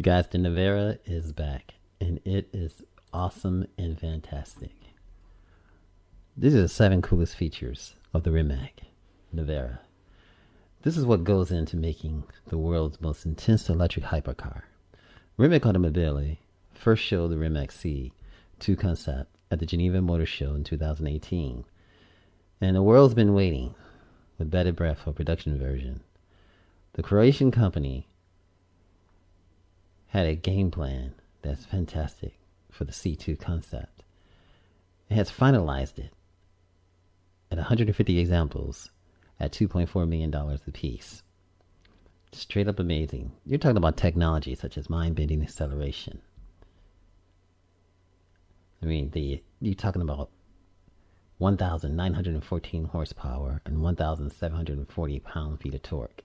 Guys, the Nevera is back, and it is awesome and fantastic. These are the 7 coolest features of the Rimac Nevera. This is what goes into making the world's most intense electric hypercar. Rimac Automobile first showed the Rimac C2 concept at the Geneva Motor Show in 2018, and the world's been waiting with bated breath for a production version. The Croatian company had a game plan that's fantastic for the C2 concept. It has finalized it at 150 examples at $2.4 million a piece. Straight up amazing. You're talking about technology such as mind-bending acceleration. I mean, you're talking about 1,914 horsepower and 1,740 pound-feet of torque.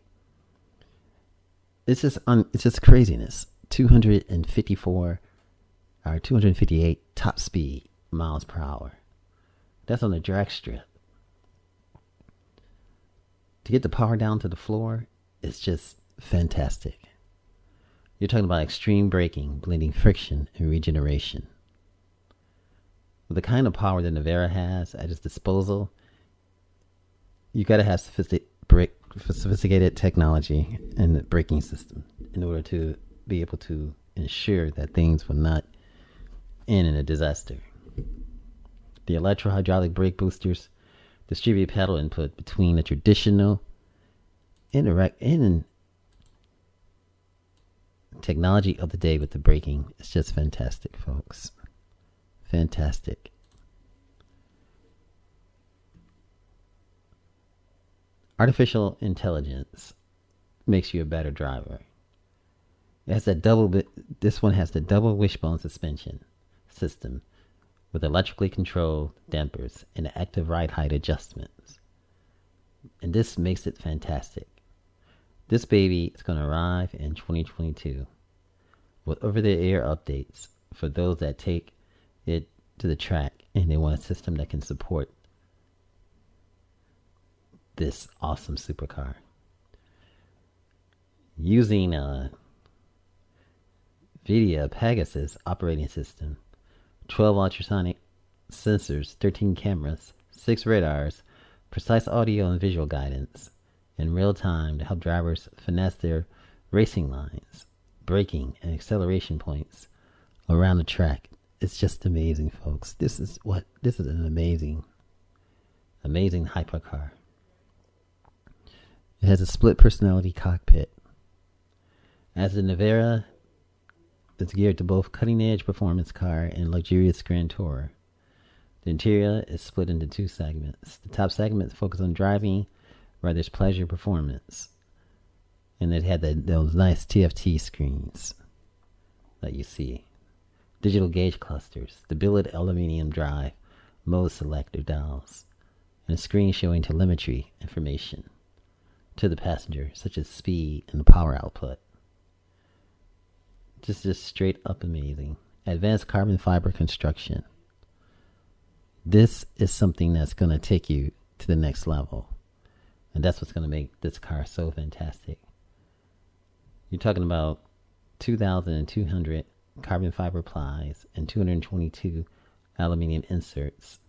It's just craziness. 258 top speed miles per hour. That's on the drag strip. To get the power down to the floor, it's just fantastic. You're talking about extreme braking, blending friction and regeneration. With the kind of power that Nevera has at its disposal, you got to have sophisticated technology and the braking system in order to be able to ensure that things will not end in a disaster. The electro-hydraulic brake boosters distribute pedal input between the traditional and technology of the day with the braking. It's just fantastic, folks. Fantastic. Artificial intelligence makes you a better driver. It has this one has the double Wishbone suspension system with electrically controlled dampers and active ride height adjustments. And this makes it fantastic. This baby is going to arrive in 2022 with over-the-air updates for those that take it to the track and they want a system that can support this awesome supercar. Using NVIDIA Pegasus operating system, 12 ultrasonic sensors, 13 cameras, 6 radars, precise audio and visual guidance in real time to help drivers finesse their racing lines, braking, and acceleration points around the track. It's just amazing, folks. This is an amazing hypercar. It has a split personality cockpit. As the Nevera, it's geared to both cutting-edge performance car and luxurious grand tourer. The interior is split into 2 segments. The top segment focuses on driving, where there's pleasure performance. And it had those nice TFT screens that you see. Digital gauge clusters, the billet aluminum drive, mode selector dials, and a screen showing telemetry information to the passenger, such as speed and the power output. Just straight up amazing. Advanced carbon fiber construction. This is something that's going to take you to the next level. And that's what's going to make this car so fantastic. You're talking about 2,200 carbon fiber plies and 222 aluminum inserts.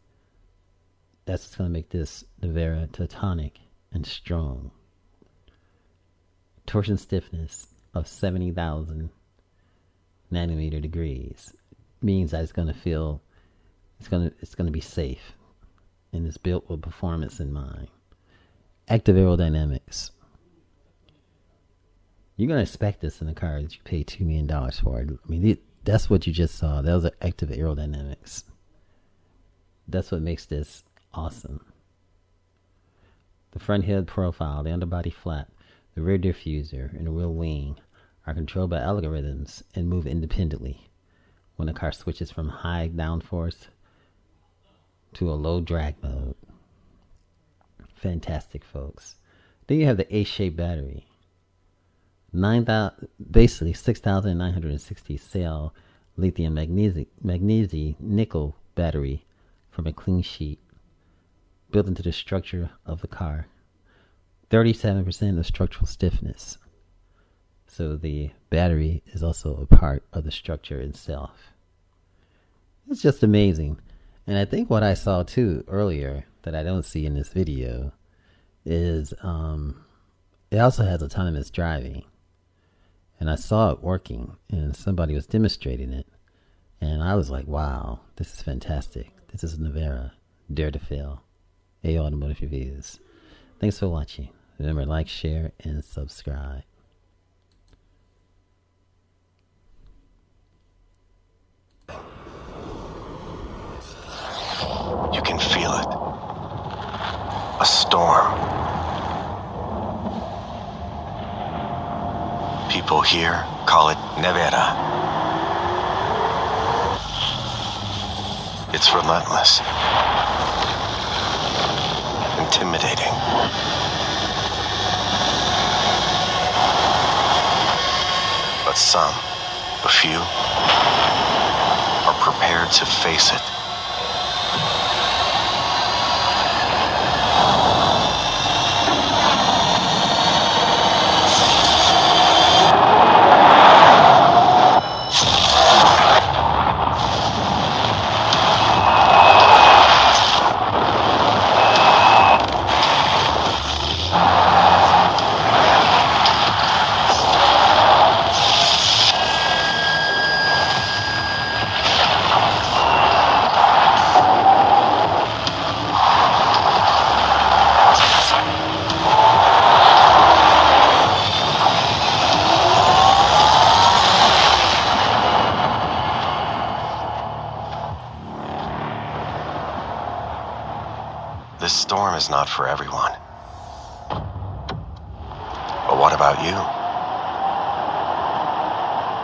That's what's going to make this Nevera Teutonic and strong. Torsion stiffness of 70,000 nanometer degrees means that it's going to be safe, and it's built with performance in mind. Active Aerodynamics. You're going to expect this in a car that you pay $2 million for. I mean, that's what you just saw. Those are active aerodynamics. That's what makes this awesome. The front head profile, the underbody flap, the rear diffuser, and the rear wing are controlled by algorithms and move independently when the car switches from high downforce to a low drag mode. Fantastic, folks. Then you have the A-shaped battery. Basically 6,960 cell lithium magnesium nickel battery from a clean sheet built into the structure of the car. 37% of structural stiffness. So the battery is also a part of the structure itself. It's just amazing. And I think what I saw too earlier that I don't see in this video is it also has autonomous driving. And I saw it working and somebody was demonstrating it. And I was like, wow, this is fantastic. This is Nevera, Dare to Fail, A Automotive Reviews. Thanks for watching. Remember, like, share, and subscribe. You can feel it. A storm. People here call it Nevera. It's relentless. Intimidating. But some, a few, are prepared to face it. This storm is not for everyone. But what about you?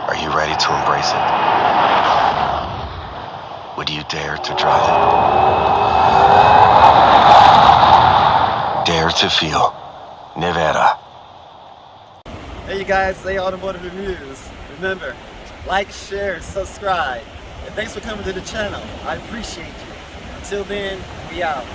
Are you ready to embrace it? Would you dare to drive it? Dare to feel Nevera. Hey you guys, A Automotive Reviews. Remember, like, share, subscribe. And thanks for coming to the channel. I appreciate you. Until then, we out.